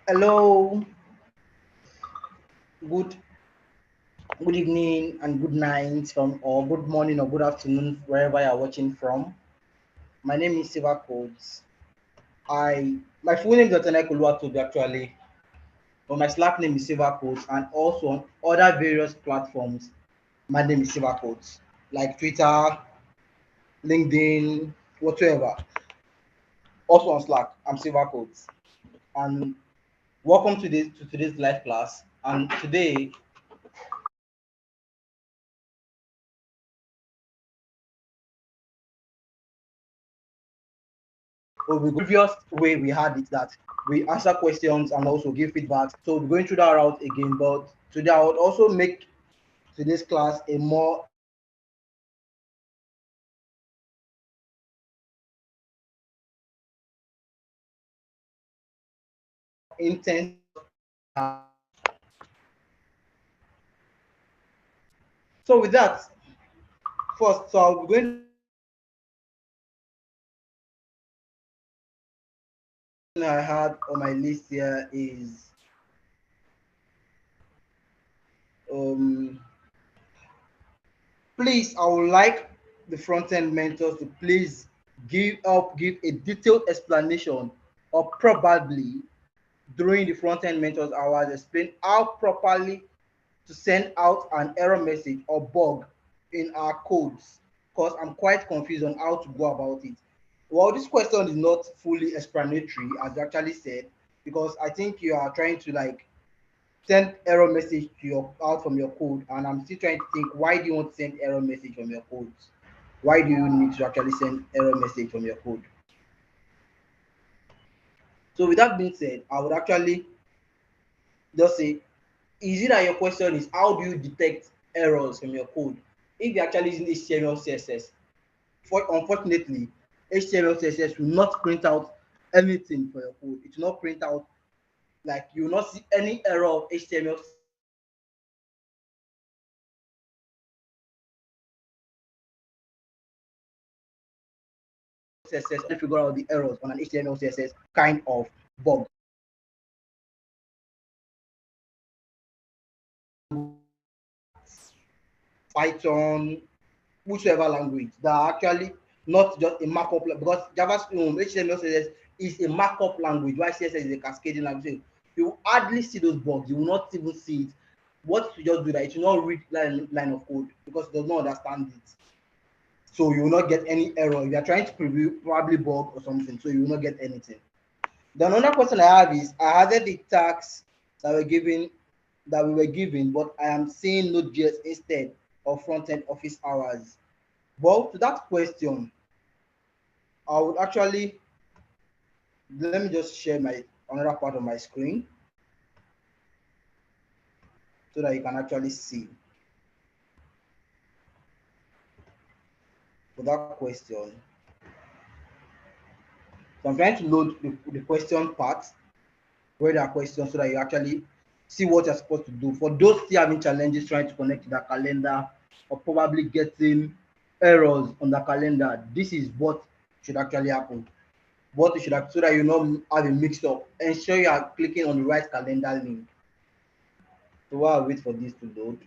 Hello, good good evening and good night from or good morning or good afternoon wherever you're watching from. My name is Sylvercodez. My full name is Otenai Koluwatobi actually, but my Slack name is Sylvercodez, and also on other various platforms. My name is Sylvercodez, like Twitter, LinkedIn, whatever. Also on Slack, I'm Sylvercodez. And welcome to today's live class. And today or the previous way we had it that we answer questions and also give feedback. So we're going through that route again, but today I would also make today's class a more intense. So with that, first, so I'll be going I had on my list here is um please I would like the front end mentors to please give a detailed explanation or probably during the front end mentors hours explain how properly to send out an error message or bug in our codes because I'm quite confused on how to go about it. Well, this question is not fully explanatory, as you actually said, because I think you are trying to like send error message to your out from your code, and I'm still trying to think why do you want to send error message from your codes? Why do you need to actually send error message from your code? So with that being said, I would actually just say, is it that your question is how do you detect errors from your code? If you're actually using HTML, CSS, unfortunately, HTML, CSS will not print out anything for your code. It will not print out, like, you will not see any error of HTML, CSS, and figure out the errors on an HTML, CSS kind of bug. Python, whichever language that are actually not just a markup because JavaScript, HTML, CSS is a markup language, while CSS is a cascading language. You hardly see those bugs. You will not even see it. What you just do that it will not read line of code because it does not understand it. So you will not get any error. If you are trying to preview probably bug or something, so you will not get anything. Then another question I have is I added the tags that we were given, but I am seeing Node.js instead of front-end office hours. Well, to that question, I would actually let me just share my another part of my screen so that you can actually see for that question. So I'm trying to load the question part where there are questions so that you actually see what you're supposed to do. For those still having challenges trying to connect to the calendar or probably getting errors on the calendar, this is what should actually happen. What you should have so that you not have a mix up. Ensure you are clicking on the right calendar link. So while I wait for this to load,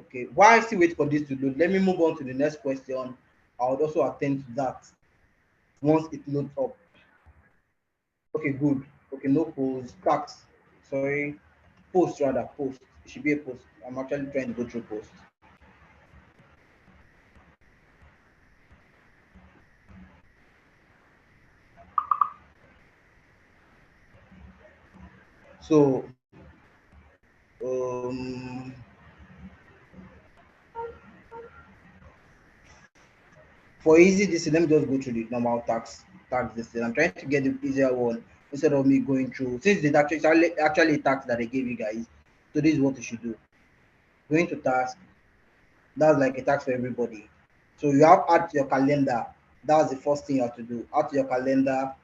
okay, while I still wait for this to load, let me move on to the next question. I would also attend to that once it loads up. Okay, good. Okay, no post. Tax. Sorry. Post rather. Post. It should be a post. I'm actually trying to go through post. So um for easy this let me just go through the normal tax this thing. I'm trying to get the easier one instead of me going through since the actually a tax that I gave you guys. So this is what you should do. Going to task, that's like a task for everybody. So you have add to your calendar. That's the first thing you have to do. Add to your calendar.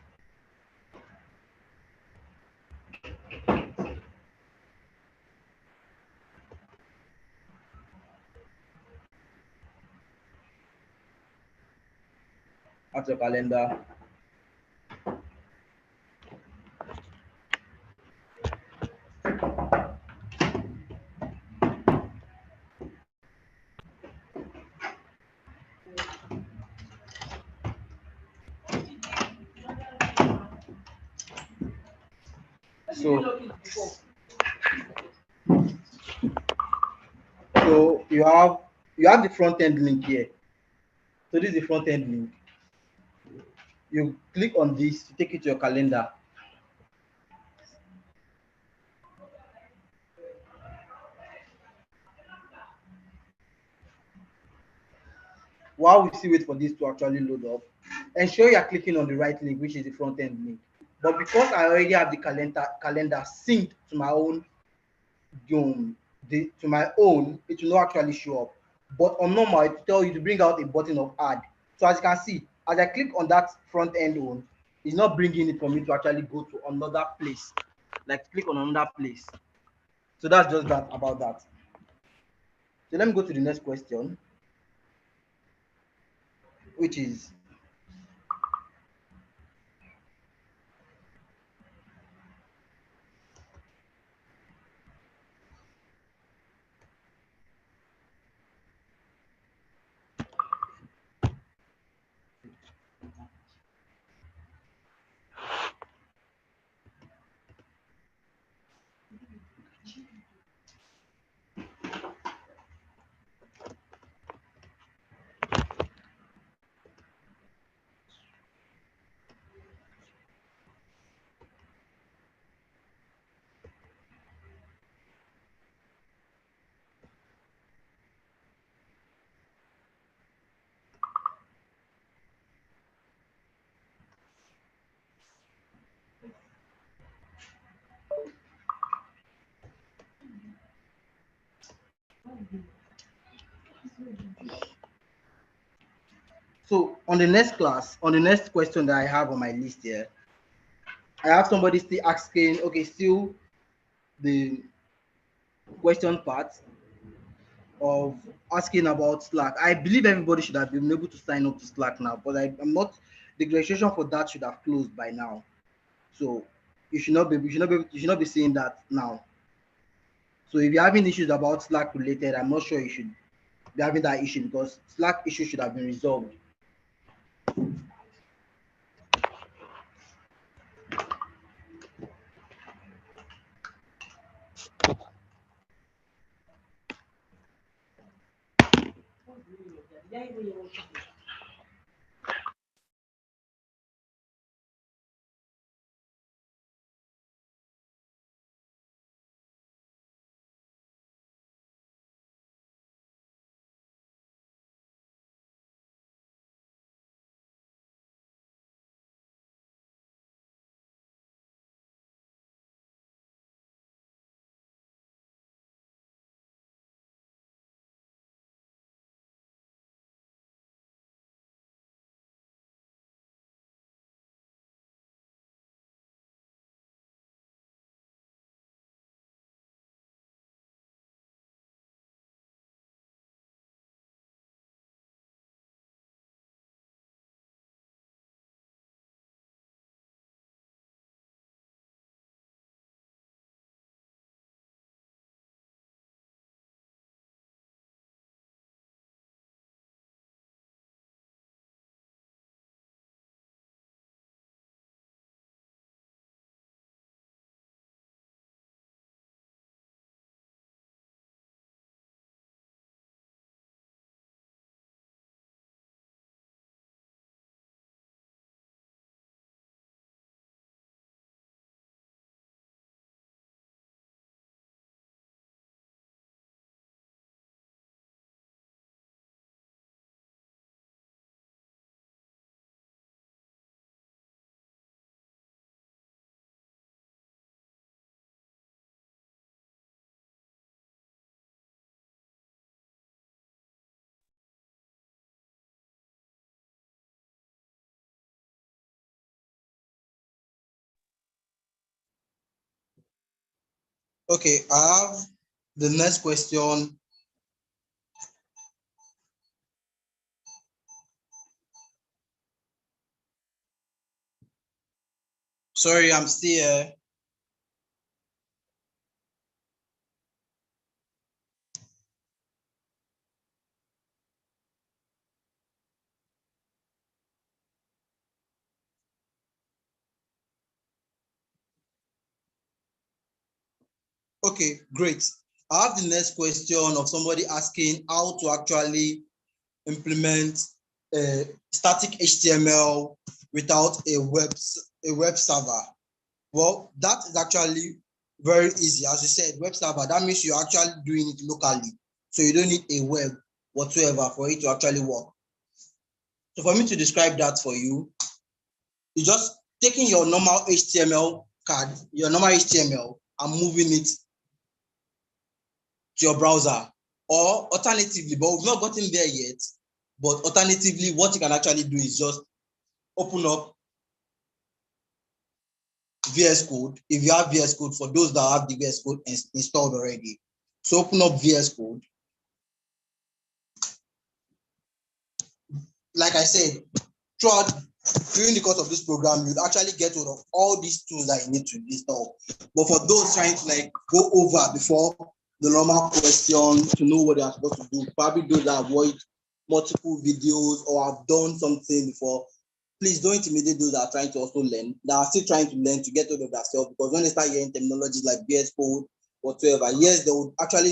Add your calendar. So, so you have the front end link here. So this is the front end link. You click on this to take it to your calendar. While we still wait for this to actually load up, ensure you are clicking on the right link, which is the front end link. But because I already have the calendar synced to my own it will not actually show up. But on normal, it will tell you to bring out a button of add. So as you can see, as I click on that front end one, it's not bringing it for me to actually go to another place. Like click on another place. So that's just that about that. So let me go to the next question, which is so on the next class, on the next question that I have on my list here, I have somebody still asking, okay, still the question part of asking about Slack. I believe everybody should have been able to sign up to Slack now, but I'm not. The registration for that should have closed by now. So you should not be saying that now. So if you're having issues about Slack related, I'm not sure you should be having that issue because Slack issue should have been resolved. Okay, I have the next question. Sorry, I'm still Okay, great. I have the next question of somebody asking how to actually implement a static HTML without a web server. Well, that is actually very easy. As you said, web server, that means you're actually doing it locally. So you don't need a web whatsoever for it to actually work. So for me to describe that for you, you're just taking your normal HTML card, your normal HTML, and moving it to your browser. Or alternatively, but we've not gotten there yet, but alternatively, what you can actually do is just open up VS Code. If you have VS Code, for those that have the VS Code installed already, so open up VS Code. Like I said, during the course of this program, you'd actually get hold of all these tools that you need to install. But for those trying to like go over before the normal question to know what they are supposed to do, probably those that avoid multiple videos or have done something before, please don't intimidate those that are trying to also learn, that are still trying to learn to get hold of themselves, because when they start hearing terminologies like VS Code, whatsoever, yes,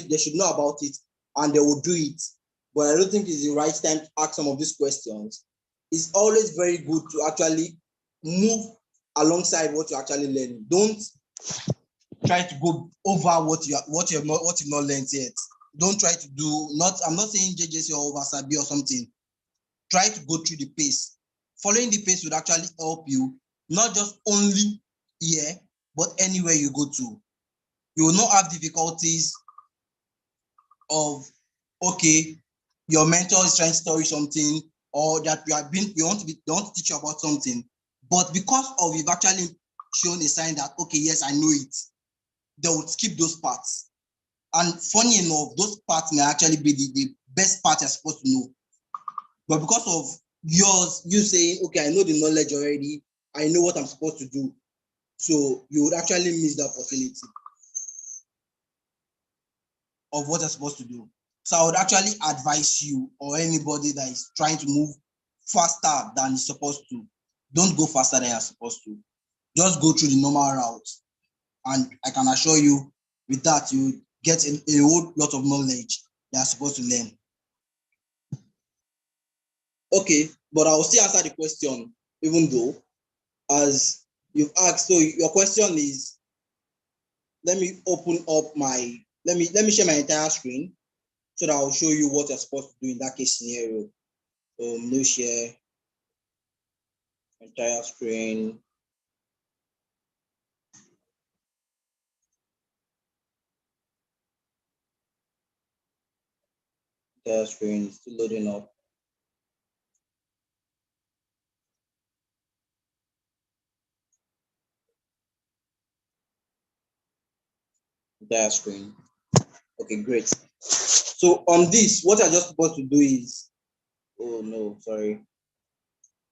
they should know about it and they will do it. But I don't think it's the right time to ask some of these questions. It's always very good to actually move alongside what you're actually learning. Don't try to go over what you've not learned yet. Don't try to do I'm not saying JJC or Wasabi or something. Try to go through the pace. Following the pace would actually help you, not just only here, but anywhere you go to. You will not have difficulties of, okay, your mentor is trying to tell you something, or that they want to teach you about something, but because of you've actually shown a sign that, okay, yes, I know it, they would skip those parts. And funny enough, those parts may actually be the best part you're supposed to know. But because of you saying, okay, I know the knowledge already, I know what I'm supposed to do, so you would actually miss the opportunity of what you're supposed to do. So I would actually advise you or anybody that is trying to move faster than you're supposed to, don't go faster than you're supposed to. Just go through the normal route. And I can assure you, with that, you get a whole lot of knowledge that you're supposed to learn. Okay, but I will still answer the question, even though, as you've asked. So your question is, let me share my entire screen so that I'll show you what you're supposed to do in that case scenario. No share entire screen. Entire screen is still loading up. Entire screen. Okay, great. So on this, what you're just supposed to do is, oh no, sorry.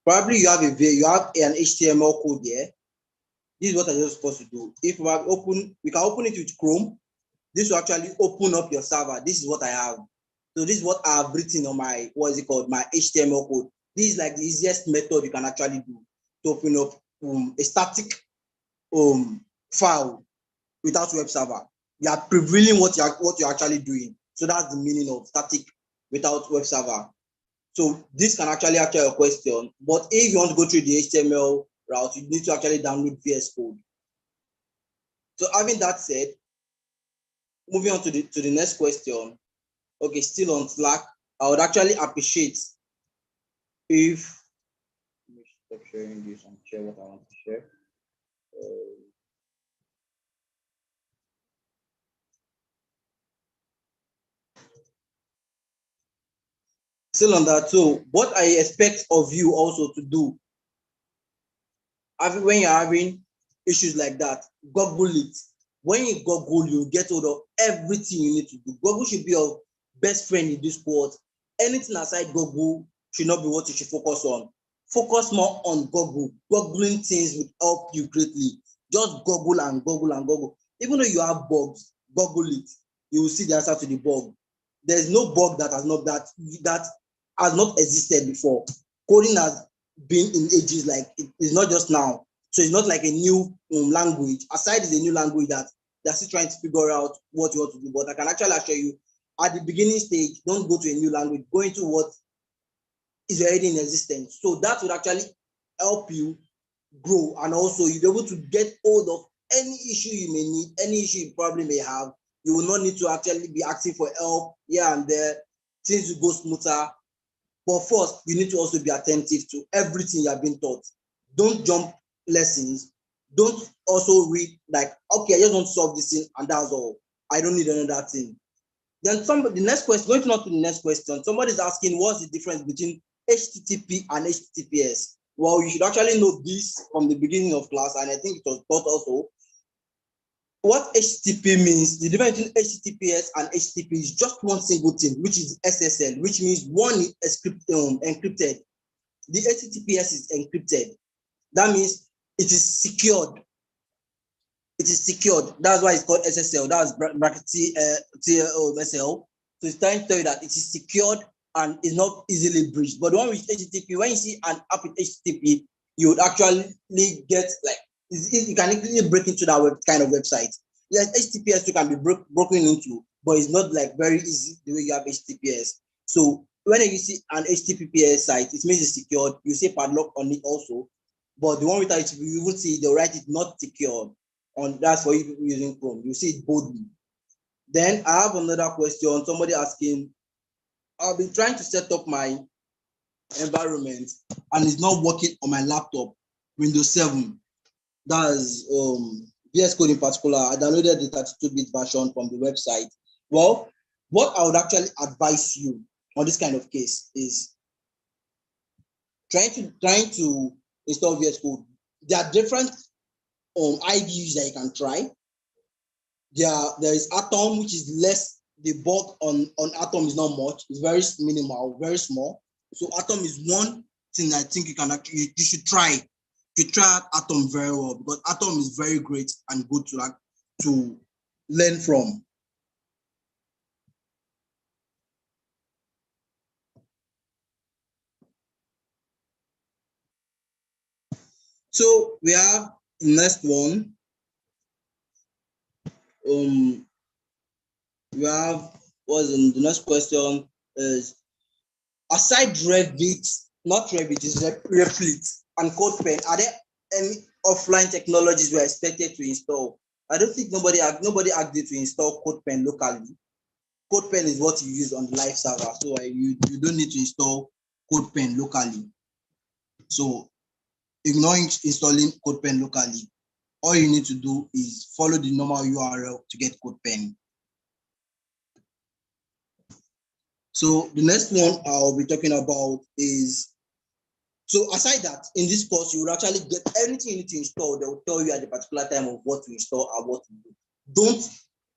Probably you have an HTML code there. This is what you're just supposed to do. If we can open it with Chrome. This will actually open up your server. This is what I have. So this is what I have written on my, my HTML code. This is like the easiest method you can actually do to open up a static file without web server. You are revealing what you're actually doing. So that's the meaning of static without web server. So this can actually answer your question. But if you want to go through the HTML route, you need to actually download VS Code. So having that said, moving on to the next question. Okay, still on Slack, I would actually appreciate if, let me stop sharing this and share what I want to share. Still on that, so what I expect of you also to do, when you're having issues like that, Google it. When you Google, you get hold of everything you need to do. Google should be your best friend in this world. Anything aside Google should not be what you should focus on. focus more on Google. Googling things will help you greatly. Just Google and Google and Google. Even though you have bugs, Google it. You will see the answer to the bug. There's no bug that has not existed before. Coding has been in ages, like it's not just now. So it's not like a new language. Aside is a new language that they're still trying to figure out what you want to do. But I can actually assure you, at the beginning stage, don't go to a new language. Go into what is already in existence. So that would actually help you grow, and also you'll be able to get hold of any issue you may need, any issue you probably may have. You will not need to actually be asking for help here and there. Things will go smoother. But first, you need to also be attentive to everything you have been taught. Don't jump lessons. Don't also read like, okay, I just want to solve this thing and that's all. I don't need another thing. Then the next question, going on to the next question, somebody's asking what's the difference between HTTP and HTTPS? Well, you should actually know this from the beginning of class, and I think it was taught also. What HTTP means, the difference between HTTPS and HTTP is just one single thing, which is SSL, which means one is encrypted. The HTTPS is encrypted. That means it is secured. It is secured. That's why it's called SSL. That's bracket TLSL. So it's trying to tell you that it is secured and is not easily breached. But the one with HTTP, when you see an app with HTTP, you would actually get like, you can easily break into that kind of website. Yes, HTTPS you can be broken into, but it's not like very easy the way you have HTTPS. So when you see an HTTPS site, it means it's secured. You say padlock on it also, but the one without HTTP, you will see they'll write it not secured. That's for you people using Chrome. You see it boldly. Then I have another question. Somebody asking, I've been trying to set up my environment and it's not working on my laptop, Windows 7. That's VS Code in particular. I downloaded the 32-bit version from the website. Well, what I would actually advise you on this kind of case is trying to install VS Code. There are different IDEs that you can try. There is Atom, which is less. The bulk on Atom is not much. It's very minimal, very small. So Atom is one thing I think you should try. You try Atom very well, because Atom is very great and good to learn from. So we have the next one. We have the next question is, aside Revit, not Revit, is Replit and CodePen, are there any offline technologies we are expected to install? I don't think nobody asked you to install CodePen locally. CodePen is what you use on the live server, so you don't need to install CodePen locally. So ignoring installing CodePen locally, all you need to do is follow the normal URL to get CodePen. So the next one I'll be talking about is, so aside that, in this course, you will actually get everything you need to install. They will tell you at the particular time of what to install and what to do. Don't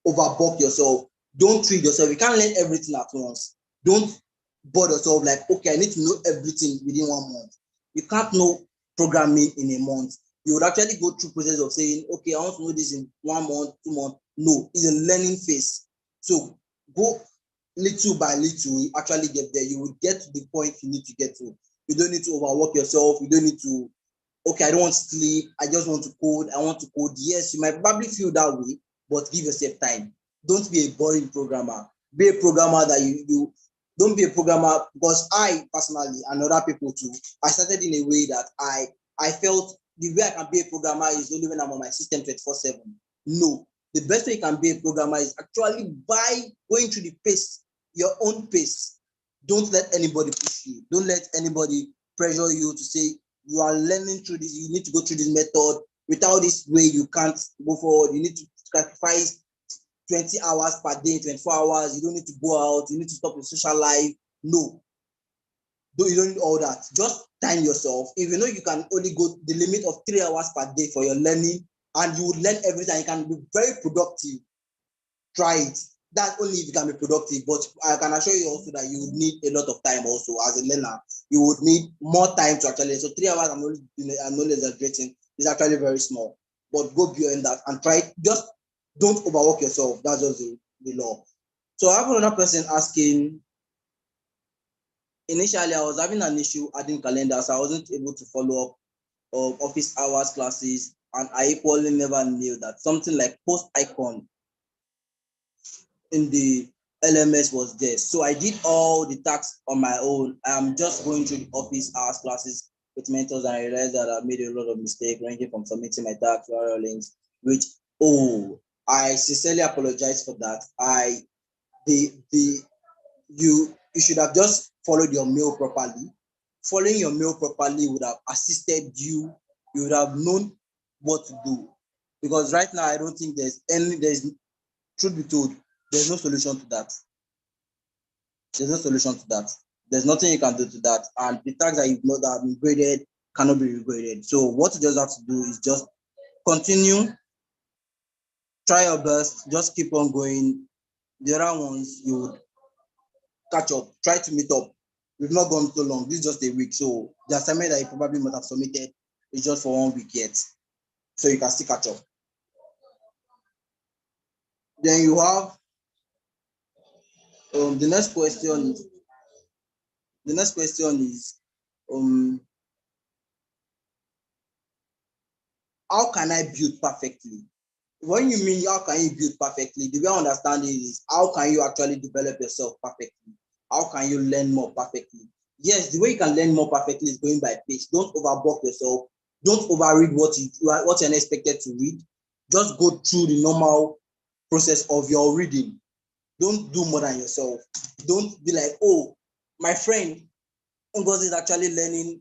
overbook yourself. Don't treat yourself. You can't learn everything at once. Don't bore yourself like, okay, I need to know everything within 1 month. You can't know programming in a month. You would actually go through process of saying, okay, I want to know this in 1 month, 2 months. No, it's a learning phase. So go little by little, you actually get there. You will get to the point you need to get to. You don't need to overwork yourself. You don't need to, okay, I don't want to sleep. I just want to code. I want to code. Yes, you might probably feel that way, but give yourself time. Don't be a boring programmer. Be a programmer that you don't be a programmer, because I personally, and other people too, I started in a way that I felt the way I can be a programmer is only when I'm on my system 24/7. No, the best way you can be a programmer is actually by going through the pace, your own pace. Don't let anybody push you. Don't let anybody pressure you to say you are learning through this. You need to go through this method. Without this way, you can't go forward. You need to sacrifice 20 hours per day, 24 hours. You don't need to go out. You need to stop your social life. No. You don't need all that. Just time yourself. If you know you can only go the limit of 3 hours per day for your learning, and you will learn everything, you can be very productive. Try it. That's only if you can be productive, but I can assure you also that you would need a lot of time also as a learner. You would need more time to actually, so 3 hours, I'm not exaggerating, is actually very small. But go beyond that and try, just don't overwork yourself. That's just the law. So I have another person asking, initially I was having an issue adding calendars. I wasn't able to follow up office hours classes, and I equally never knew that something like post icon in the LMS was there. So I did all the tasks on my own. I'm just going through the office hours classes with mentors, and I realized that I made a lot of mistakes, ranging from submitting my tasks to other links, which, I sincerely apologize for that. You should have just followed your mail properly. Following your mail properly would have assisted you. You would have known what to do. Because right now, I don't think truth be told, there's no solution to that. There's no solution to that. There's nothing you can do to that. And the tags that you've not that have been graded cannot be regraded. So what you just have to do is just continue, try your best, just keep on going. The other ones you would catch up, try to meet up. We've not gone so long. This is just a week. So the assignment that you probably must have submitted is just for 1 week yet. So you can still catch up. Then you have the next question. The next question is how can I build perfectly? When you mean how can you build perfectly, the way I understand it is how can you actually develop yourself perfectly? How can you learn more perfectly? Yes, the way you can learn more perfectly is going by pace. Don't overwork yourself. Don't overread what you're not expected to read. Just go through the normal process of your reading. Don't do more than yourself. Don't be like, oh, my friend Ngozi is actually learning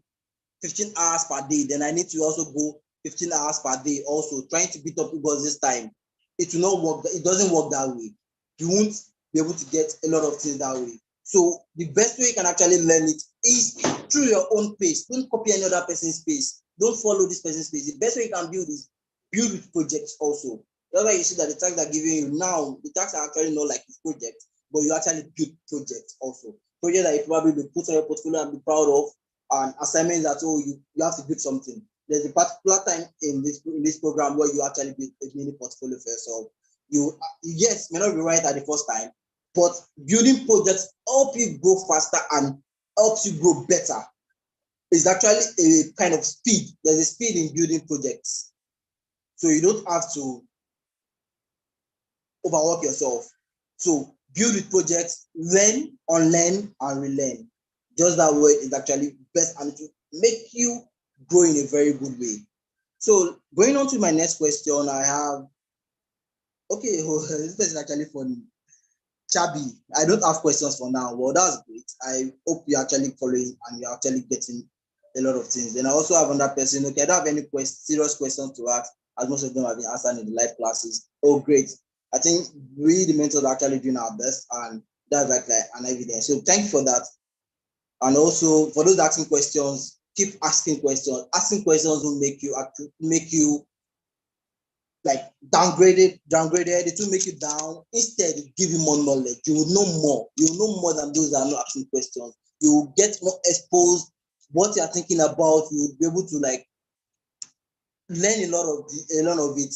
15 hours per day. Then I need to also go 15 hours per day also, trying to beat up Ngozi's time. It will not work. It doesn't work that way. You won't be able to get a lot of things that way. So the best way you can actually learn it is through your own pace. Don't copy any other person's pace. Don't follow this person's pace. The best way you can build is build with projects also. That's why you see that the tasks they're giving you now, the tasks are actually not like this project, but you actually build projects also. Projects that you probably be put on your portfolio and be proud of, and assignments that you have to build something. There's a particular time in this program where you actually build a mini portfolio for yourself. You yes, may not be right at the first time, but building projects help you grow faster and helps you grow better. It's actually a kind of speed. There's a speed in building projects. So you don't have to overwork yourself. So build with projects, learn, unlearn, and relearn. Just that way is actually best, and it will make you grow in a very good way. So going on to my next question, I have this is actually funny. Chabi, I don't have questions for now. Well, that's great. I hope you're actually following and you're actually getting a lot of things. Then I also have another person. Okay, I don't have any serious questions to ask, as most of them have been answered in the live classes. Oh, great. I think we, the mentors, are actually doing our best, and that's like an evidence. So thank you for that. And also for those asking questions, keep asking questions. Asking questions will make you like downgraded. It will make you down. Instead, it give you more knowledge. You will know more. You will know more than those that are not asking questions. You will get more exposed. What you are thinking about, you will be able to like learn a lot of it,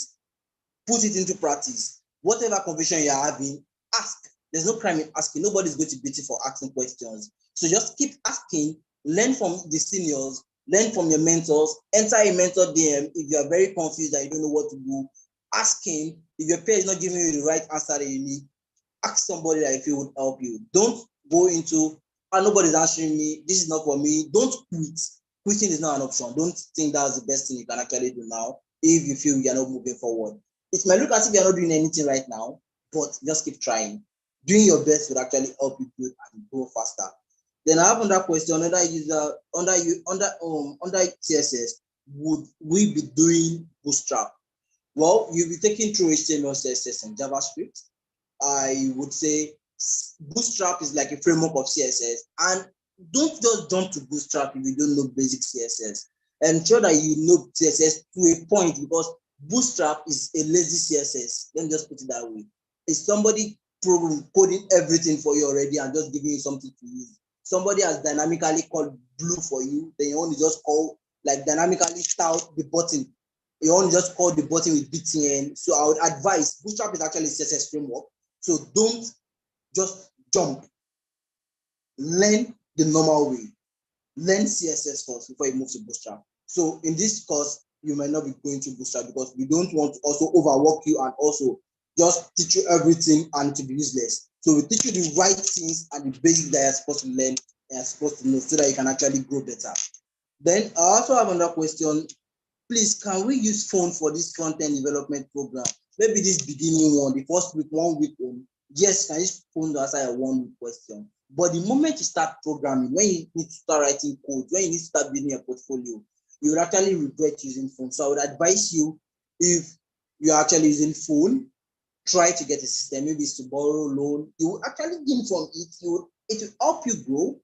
put it into practice. Whatever confusion you are having, ask. There's no crime in asking. Nobody's going to beat you for asking questions. So just keep asking, learn from the seniors, learn from your mentors, enter a mentor DM if you are very confused and you don't know what to do. Ask him. If your peer is not giving you the right answer that you need, ask somebody that if it would help you. Don't go into, nobody's answering me, this is not for me. Don't quit. Quitting is not an option. Don't think that's the best thing you can actually do now if you feel you're not moving forward. It might look as if you're not doing anything right now, but just keep trying. Doing your best will actually help you build and grow faster. Then I have another question. Under CSS, would we be doing Bootstrap? Well, you'll be taking through HTML, CSS, and JavaScript. I would say Bootstrap is like a framework of CSS, and don't just jump to Bootstrap if you don't know basic CSS. Ensure that you know CSS to a point, because Bootstrap is a lazy CSS. Let me just put it that way. If somebody coding everything for you already and just giving you something to use. Somebody has dynamically called blue for you, then you want to just call, like, dynamically style the button. You want to just call the button with BTN. So I would advise, Bootstrap is actually a CSS framework. So don't just jump. Learn the normal way. Learn CSS first before you move to Bootstrap. So in this course, you might not be going to Bootstrap because we don't want to also overwork you and also just teach you everything and to be useless. So we teach you the right things and the basics that you're supposed to learn and you're supposed to know so that you can actually grow better. Then I also have another question. Please, can we use phone for this front-end development program? Maybe this beginning one, the first week, 1 week on. Yes, can use phone to answer a 1 week question. But the moment you start programming, when you need to start writing code, when you need to start building a portfolio, you will actually regret using phone. So I would advise you, if you're actually using phone, try to get a system. Maybe it's to borrow loan. You will actually gain from it. It will help you grow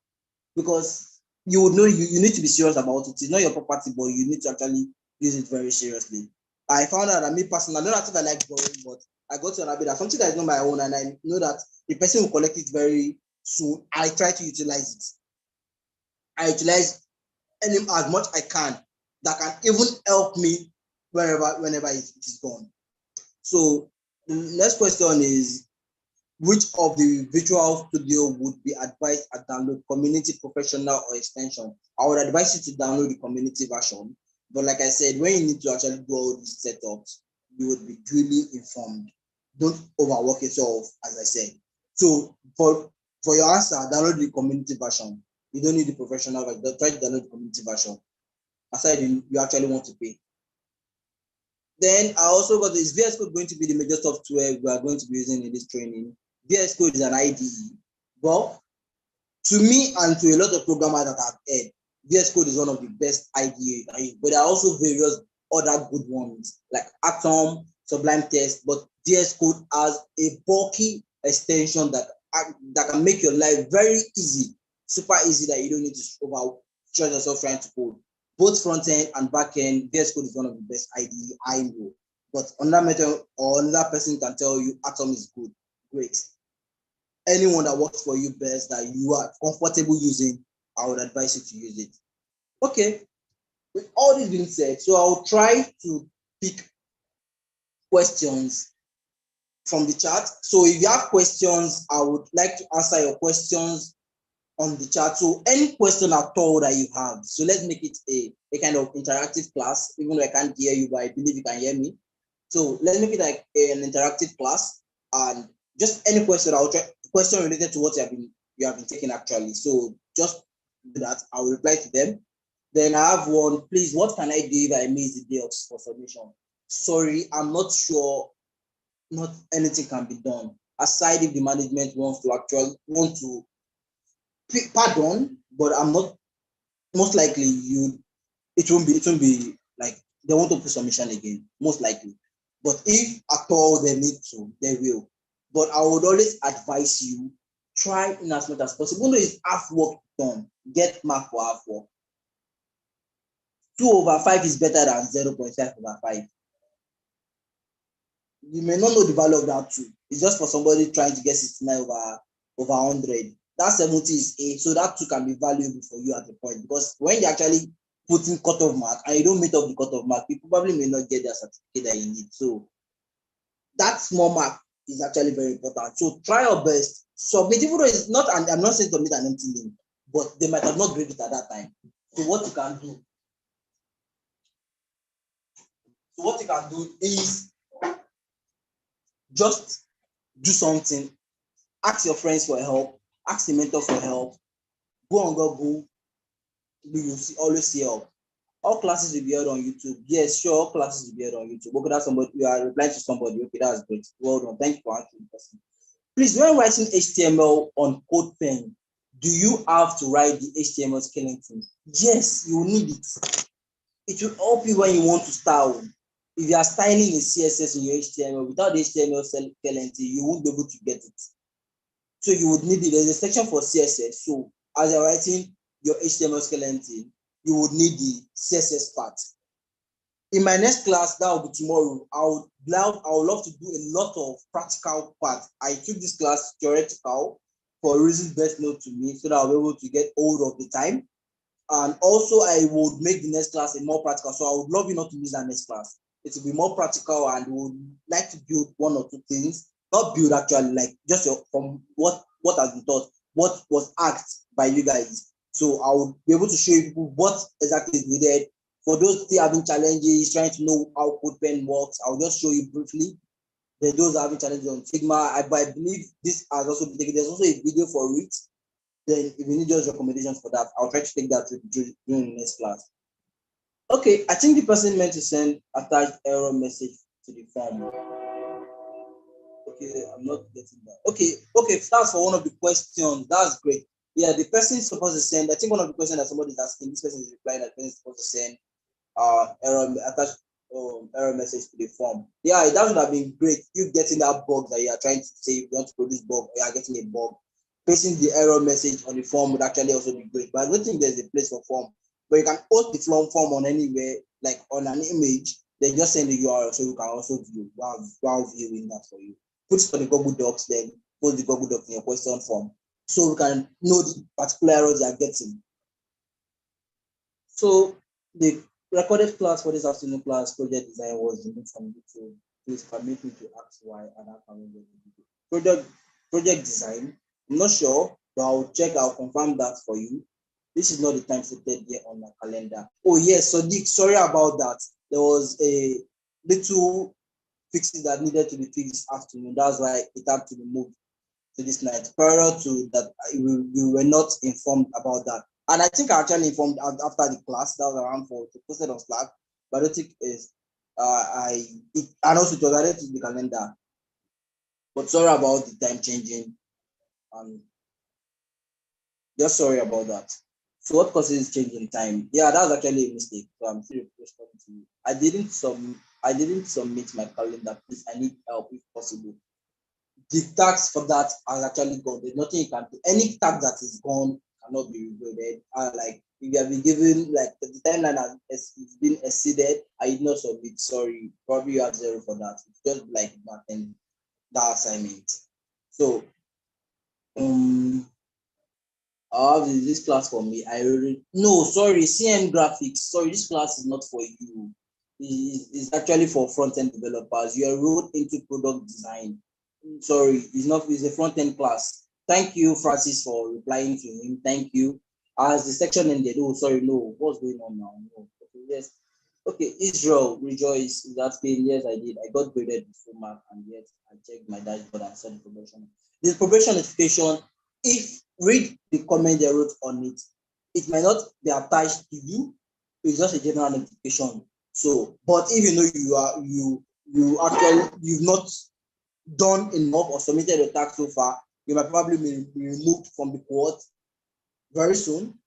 because you would know you need to be serious about it. It's not your property, but you need to actually use it very seriously. I found out that me personally, I know that if I like borrowing, but I got to an habit that something that is not my own, and I know that the person will collect it very soon. I try to utilize it. I utilize as much I can that can even help me whenever it is gone. So the next question is, which of the Visual Studio would be advised to download, community, professional, or extension? I would advise you to download the community version. But like I said, when you need to actually do all these setups, you would be duly informed. Don't overwork yourself, as I said. So for your answer, download the community version. You don't need the professional version. Try to download the community version. Aside, you actually want to pay. Then I also got this VS Code going to be the major software we are going to be using in this training. VS Code is an IDE. Well, to me and to a lot of programmers that I've heard, VS Code is one of the best IDE, but there are also various other good ones like Atom, Sublime Text, but VS Code has a bulky extension that can make your life very easy, super easy, that you don't need to stress yourself trying to code. Both front end and back end, VS Code is one of the best IDE I know. But another method or another person can tell you Atom is good. Great. Anyone that works for you best, that you are comfortable using, I would advise you to use it. Okay, with all this being said, so I'll try to pick questions from the chat. So if you have questions, I would like to answer your questions on the chat. So any question at all that you have. So let's make it a kind of interactive class, even though I can't hear you, but I believe you can hear me. So let's make it like an interactive class, and just any question, I'll try question related to what you have been taking actually. So just do that. I will reply to them. Then I have one. Please, what can I do if I miss the day for submission? Sorry, I'm not sure. Not anything can be done aside if the management want to pardon, but I'm not. Most likely, it won't be like they want to put submission again. Most likely, but if at all they need to, they will. But I would always advise you, try in as much as possible. Even though it's half work done, get mark for half work. 2/5 is better than 0.5/5. You may not know the value of that 2. It's just for somebody trying to get 69/100. That 70 is 8, so that 2 can be valuable for you at the point, because when you're actually putting cutoff mark and you don't meet up the cutoff mark, you probably may not get that certificate that you need. So that small mark is actually very important. So try your best, submit, even though it's not, and I'm not saying submit an empty link, but they might have not graded it at that time. So what you can do is just do something. Ask your friends for help, ask the mentor for help, go on Google, you always see help. All classes will be held on YouTube. Yes, sure, all classes will be held on YouTube. Okay, that's somebody, you are replying to somebody. Okay, that's great. Well done. Thank you for answering the question. Please, when writing HTML on CodePen, do you have to write the HTML skeleton? Yes, you will need it. It will help you when you want to style. If you are styling in CSS in your HTML, without the HTML skeleton, you won't be able to get it. So you would need it. There's a section for CSS. So as you're writing your HTML skeleton, you would need the CSS part. In my next class, that will be tomorrow, I would love to do a lot of practical parts. I took this class theoretical for a reason best known to me, so that I'll be able to get hold of the time. And also, I would make the next class a more practical. So I would love you not to miss that next class. It will be more practical, and we would like to build one or two things. Not build actually, like just from what has been taught, what was asked by you guys. So I would be able to show you people what exactly is needed. For those still having challenges, trying to know how CodePen works, I'll just show you briefly. Then those having challenges on Figma, I believe this has also been taken. There's also a video for it. Then if you need just recommendations for that, I'll try to take that during the next class. Okay, I think the person meant to send attached error message to the form. Okay, I'm not getting that. Okay, that's for one of the questions. That's great. Yeah, the person is supposed to send, I think one of the questions that somebody is asking, this person is replying that the person is supposed to send attached error message to the form. Yeah, that would have been great. You getting that bug that you are trying to say, you want to produce bug, or you are getting a bug. Pasting the error message on the form would actually also be great. But I don't think there's a place for form. But you can post the form on anywhere, like on an image, then just send the URL so you can also view while viewing that for you. Put it on the Google Docs, then post the Google Docs in your question form, so we can know the particular errors you are getting. So the recorded class for this afternoon class, project design, was removed from YouTube. Please permit me to ask why, and I can get the project design. I'm not sure, but I'll confirm that for you. This is not the time stated here on my calendar. Oh yes, so Dick, sorry about that. There was a little fixes that needed to be fixed this afternoon. That's why it had to be moved to this night. Prior to that, we were not informed about that. And I think I actually informed after the class. That was around for to post it on Slack. But I don't think is and also it was added to the calendar. But sorry about the time changing. Just sorry about that. So what causes change in time? Yeah, that was actually a mistake. So I'm still responding to you. I didn't submit my calendar. Please, I need help if possible. The tax for that has actually gone. There's nothing you can do. Any tax that is gone cannot be reloaded. Like if you have been given, like the timeline has been exceeded, I did not submit. Sorry, probably you have 0 for that. It's just like that assignment. So this class for me. Sorry, CM graphics. Sorry, this class is not for you. It's actually for front-end developers. You are enrolled into product design. Sorry, it's a front-end class. Thank you, Francis, for replying to him. Thank you. As the section ended, what's going on now? No. Okay, yes. Okay, Israel, rejoice. Is asking, yes, I did. I got graded before mark, and yet I checked my dashboard and saw the probation. The probation notification, if read the comment they wrote on it, it might not be attached to you. It's just a general notification. So, but if you know you've not done enough or submitted a tax so far, you might probably be removed from the cohort very soon.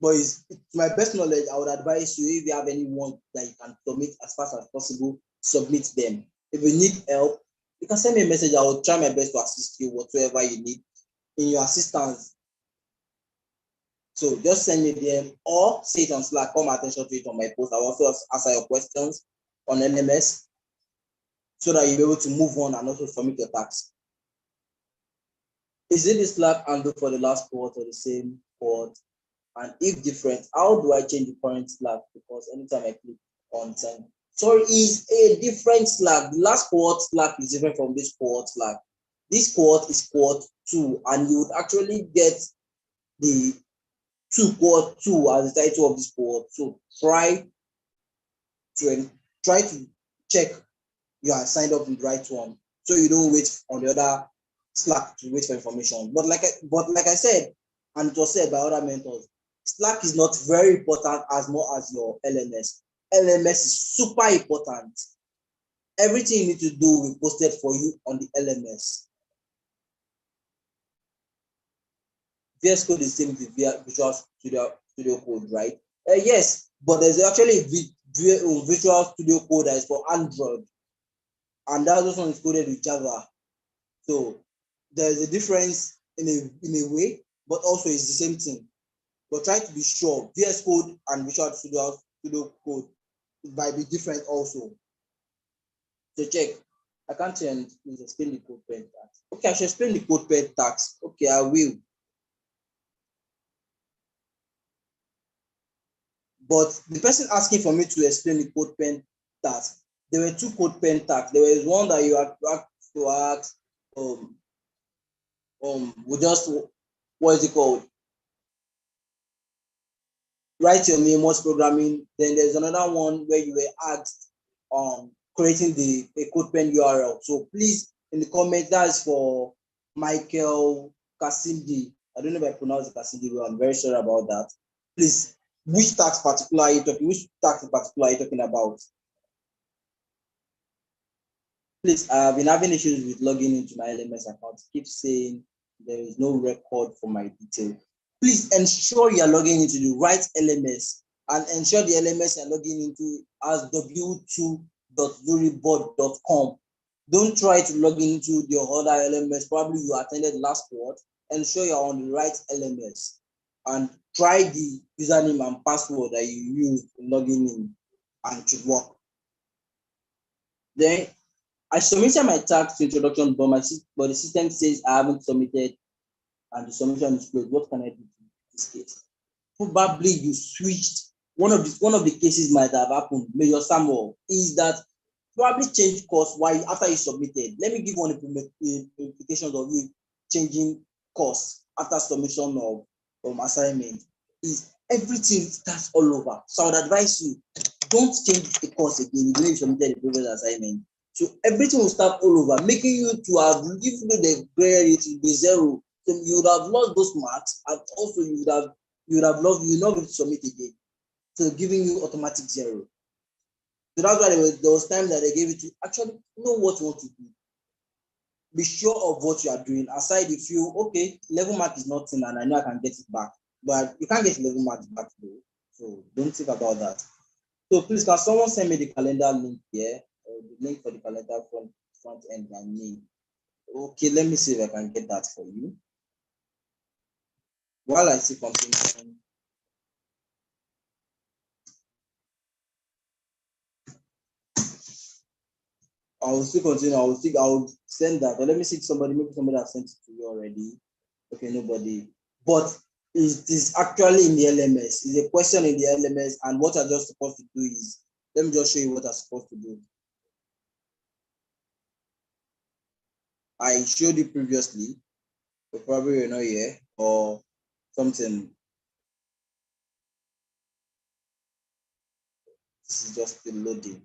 But it's my best knowledge, I would advise you, if you have anyone that you can submit as fast as possible, submit them. If you need help, you can send me a message. I will try my best to assist you whatever you need in your assistance. So just send me them or say it on Slack, call my attention to it on my post. I will also answer your questions on LMS so that you'll be able to move on and also submit your tax. Is it the Slack handle for the last cohort or the same cohort? And if different, how do I change the current Slack? Because anytime I click on send, sorry, is a different Slack. The last cohort Slack is different from this cohort Slack. This cohort is cohort 2, and you would actually get the cohort 2 as the title of this cohort. So try to check you are signed up with the right one, so you don't wait on the other Slack to wait for information. But like I said, and it was said by other mentors, Slack is not very important as more as your LMS. LMS is super important. Everything you need to do will be posted for you on the LMS. VS Code is the same with Visual Studio Code, right? Yes, but there's actually Visual Studio Code that is for Android, and that also is coded with Java. So there's a difference in a way, but also it's the same thing. But try to be sure VS Code and Visual Studio Code it might be different also. So check. I can't please explain the code pen tax. Okay, I should explain the code pen tax. Okay, I will. But the person asking for me to explain the code pen tax, there were two code pen tax. There was one that you had to ask, we just, what is it called? Write your name, what's programming. Then there's another one where you were asked creating a code pen URL. So please, in the comment, that's for Michael Kasindi. I don't know if I pronounce Kasindi well. I'm very sorry about that. Please, which tax particular are you talking? Which tax in particular are you talking about? Please, I've been having issues with logging into my LMS account. Keep saying there is no record for my detail. Please ensure you are logging into the right LMS and ensure the LMS you're logging into as w2.zuriboard.com. Don't try to log into the other LMS. Probably you attended last word. Ensure you're on the right LMS and try the username and password that you used in logging in and it should work. Then I submitted my tax introduction, but the system says I haven't submitted and the submission is closed. What can I do in this case? Probably you switched. One of the cases might have happened, Major Samuel, is that probably change course while after you submitted. Let me give one implication of you changing course after submission of assignment. Is everything starts all over. So I would advise you, don't change the course again when you submitted the previous assignment. So everything will start all over, making you to have, if you know the grade it will be 0. So you would have lost those marks, and also you would have lost, you will not be able to submit again. So giving you automatic 0. So that's why there was time that they gave it to actually know what you want to do. Be sure of what you are doing. Aside if you okay, 11 mark is nothing and I know I can get it back, but you can't get 11 marks back though. So don't think about that. So please, can someone send me the calendar link here? The link for the calendar front end by me. Okay, let me see if I can get that for you. While I see something. I will still continue. I will send that. But let me see if maybe somebody has sent it to you already. Okay, nobody. But it is actually in the LMS. It's a question in the LMS, and what I'm just supposed to do is, let me just show you what I'm supposed to do. I showed you previously, but probably you're not here or something. This is just still loading.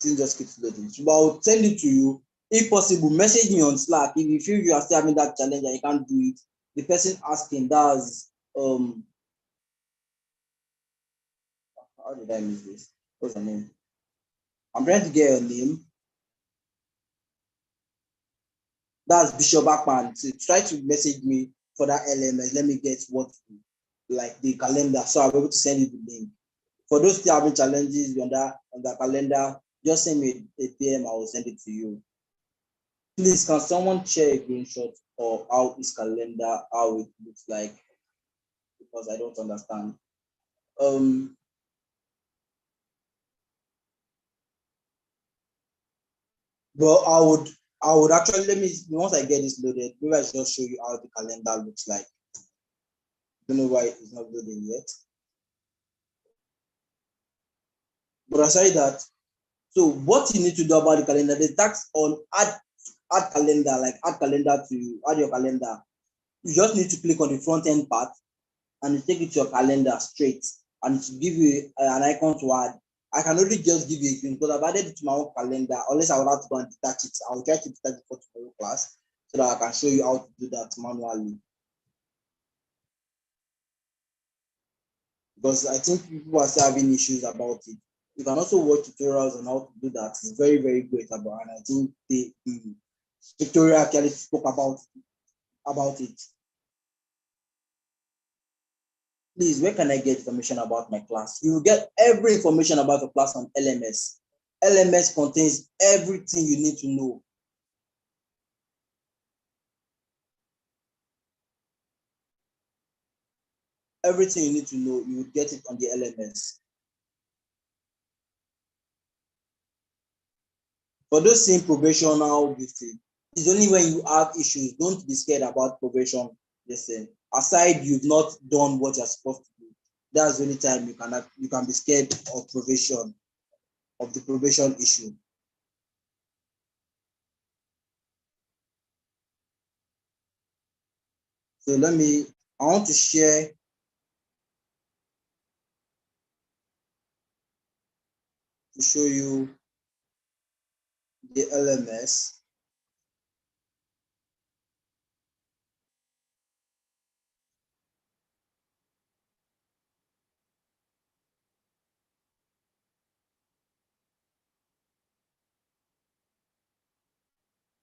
It just keeps loading. So I'll send it to you. If possible, message me on Slack. If you feel you are still having that challenge and you can't do it, the person asking does how did I miss this? What's her name? I'm trying to get her name. That's Bishop Akpan. So try to message me for that LMS. Let me get what like the calendar. So I'll be able to send you the link. For those still having challenges on the calendar, just send me a PM, I will send it to you. Please, can someone share a screenshot of how this calendar, how it looks like? Because I don't understand. Well, I would actually, let me, once I get this loaded, maybe I should just show you how the calendar looks like. Don't know why it's not loading yet. But aside that, so what you need to do about the calendar, the tax on add calendar, like add calendar to add your calendar. You just need to click on the front end part and it take you to your calendar straight and it will give you an icon to add. I can only just give you a green because I've added it to my own calendar, unless I would have to go and detach it. I'll try to detach it for tomorrow class so that I can show you how to do that manually. Because I think people are still having issues about it. You can also watch tutorials on how to do that. It's very, very great about, and I think the tutorial actually spoke about it. Please, where can I get information about my class? You will get every information about your class on LMS. LMS contains everything you need to know. Everything you need to know, you will get it on the LMS. For those same probational this thing, it's only when you have issues. Don't be scared about probation. Listen, aside you've not done what you're supposed to do, that's the only time you can be scared of probation, of the probation issue. So I want to share to show you the LMS.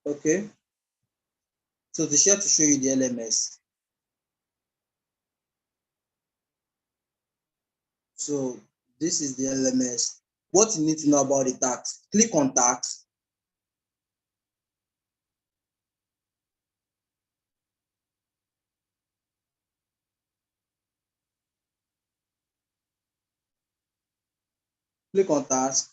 Okay, so to show you the LMS. So this is the LMS. What you need to know about the tax, click on tax. Click on task.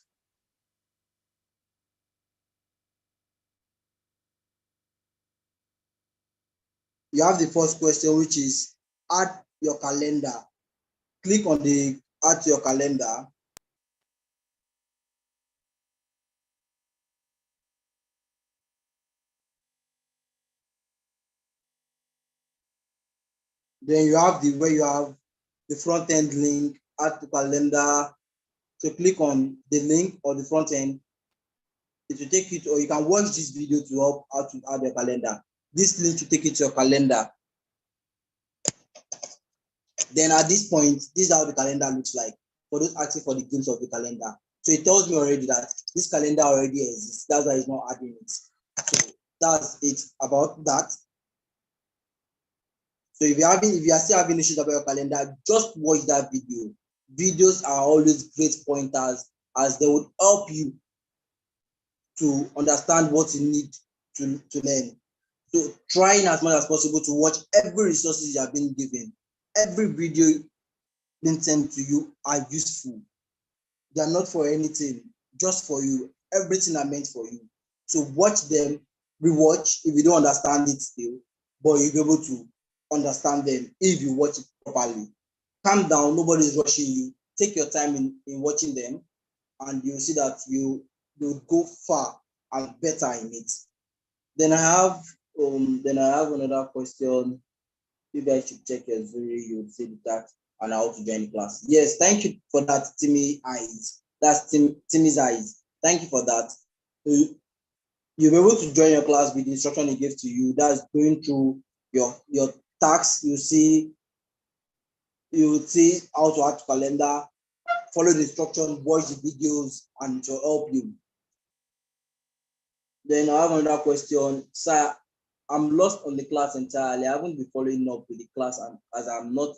You have the first question, which is add your calendar. Click on the add to your calendar. Then you have where you have the front end link, add to calendar. So click on the link or the front end. It will take you to, or you can watch this video to help how to add your calendar. This link will take you to your calendar. Then at this point, this is how the calendar looks like for those asking for the glimpse of the calendar. So it tells me already that this calendar already exists. That's why it's not adding it. So that's it about that. So if you are still having issues about your calendar, just watch that video. Videos are always great pointers as they would help you to understand what you need to learn. So trying as much as possible to watch every resources you have been given. Every video being sent to you are useful. They are not for anything, just for you. Everything are meant for you. So watch them, rewatch if you don't understand it still, but you'll be able to understand them if you watch it properly. Calm down, nobody's rushing you. Take your time in watching them, and you'll see that you'll go far and better in it. Then I have another question. You guys should check your Zuri, you would see that and how to join the class. Yes, thank you for that, Timmy Eyes. That's Timmy's Eyes. Thank you for that. So you'll be able to join your class with the instruction it gives to you. That's going through your tasks. You will see how to add to calendar, follow the instruction, watch the videos, and it will help you. Then I have another question. Sir, I'm lost on the class entirely. I haven't been following up with the class as I'm not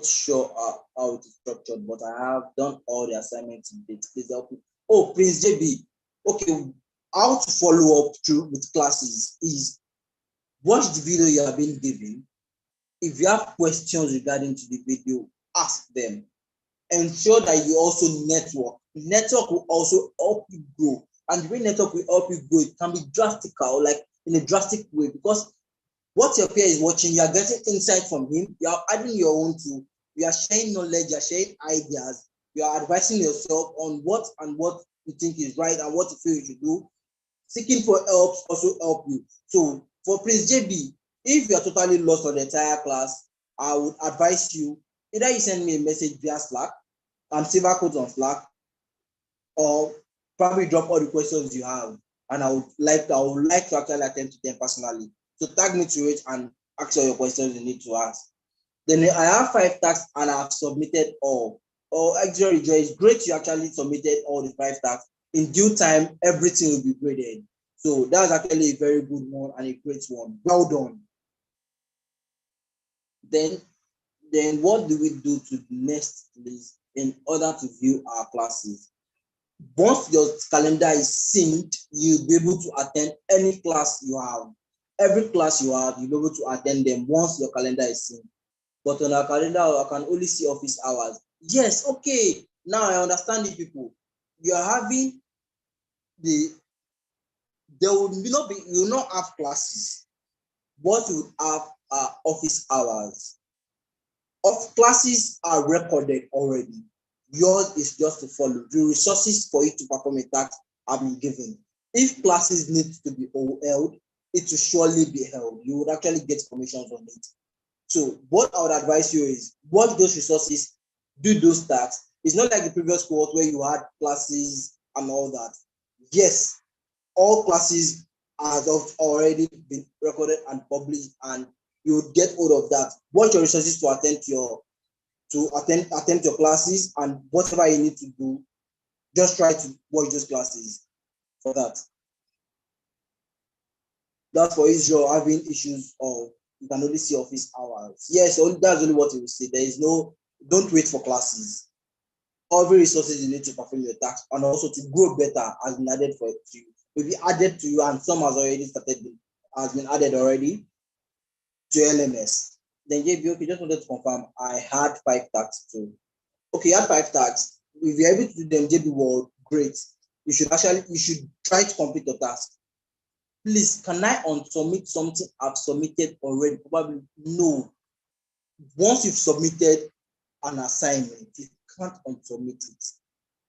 sure how it is structured, but I have done all the assignments. Please help me. Oh, Prince JB. Okay, how to follow up through with classes is watch the video you have been given. If you have questions regarding to the video, ask them. Ensure that you also network. Network will also help you grow. And the way network will help you grow, it can be drastical, like in a drastic way, because what your peer is watching, you are getting insight from him, you are adding your own too, you are sharing knowledge, you are sharing ideas, you are advising yourself on what you think is right and what you feel you should do. Seeking for help also help you. So for Prince JB, if you are totally lost on the entire class, I would advise you either you send me a message via Slack, I'm Sylvercodez on Slack, or probably drop all the questions you have, and I would like to actually attend to them personally. So tag me to it and ask all your questions you need to ask. Then I have 5 tasks and I have submitted all. Oh, actually, it's great you actually submitted all the 5 tasks. In due time, everything will be graded. So that's actually a very good one and a great one. Well done. Then what do we do to the next list in order to view our classes? Once your calendar is synced, you'll be able to attend any class you have. Every class you have, you'll be able to attend them once your calendar is synced. But on our calendar, I can only see office hours. Yes, okay. Now I understand it, people. You are having there will not be, you will not have classes. What you would have are office hours. Of classes are recorded already. Yours is just to follow. The resources for you to perform a task have been given. If classes need to be held, it will surely be held. You would actually get permissions on it. So what I would advise you is watch those resources, do those tasks. It's not like the previous cohort where you had classes and all that. Yes, all classes have already been recorded and published, and you would get hold of that. Watch your resources to attend your classes, and whatever you need to do, just try to watch those classes for that. That's for Israel having issues of you can only see office hours. Yes, that's only what it will say. There is no, don't wait for classes. Every resources you need to perform your task and also to grow better has been added for it to you. Will be added to you, and some has already has been added already to LMS. Then JB, okay, just wanted to confirm I had 5 tasks too. Okay, you had 5 tasks. If you're able to do them, JB, well, great. You should try to complete your task. Please, can I unsubmit something I've submitted already? Probably no. Once you've submitted an assignment, you can't unsubmit it.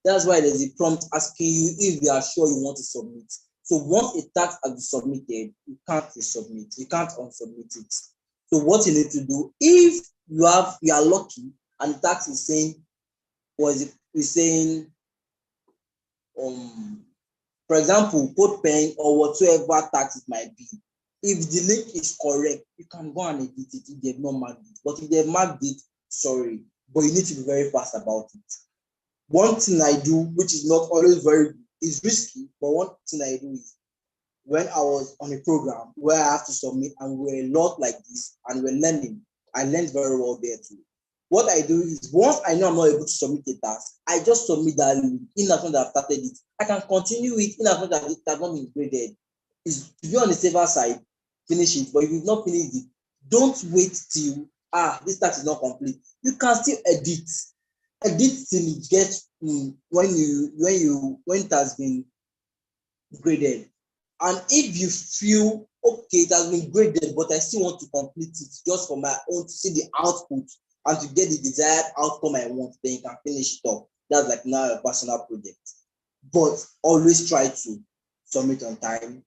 That's why there's a prompt asking you if you are sure you want to submit. So once a task has been submitted, you can't resubmit. You can't unsubmit it. So what you need to do, if you are lucky and the task is saying, for example, code pen or whatsoever task it might be. If the link is correct, you can go and edit it if they've not marked it. But if they've marked it, sorry, but you need to be very fast about it. One thing I do, which is not always is risky, but one thing I do is when I was on a program where I have to submit and we're a lot like this and we're learning, I learned very well there too. What I do is once I know I'm not able to submit a task, I just submit that link in as much as I've started it. I can continue it in as much as it has not been graded. Is to be on the safer side, finish it. But if you've not finished it, don't wait till this task is not complete. You can still edit till it gets when it has been graded. And if you feel okay, it has been graded, but I still want to complete it just for my own to see the output and to get the desired outcome I want, then you can finish it up. That's like now a personal project. But always try to submit on time,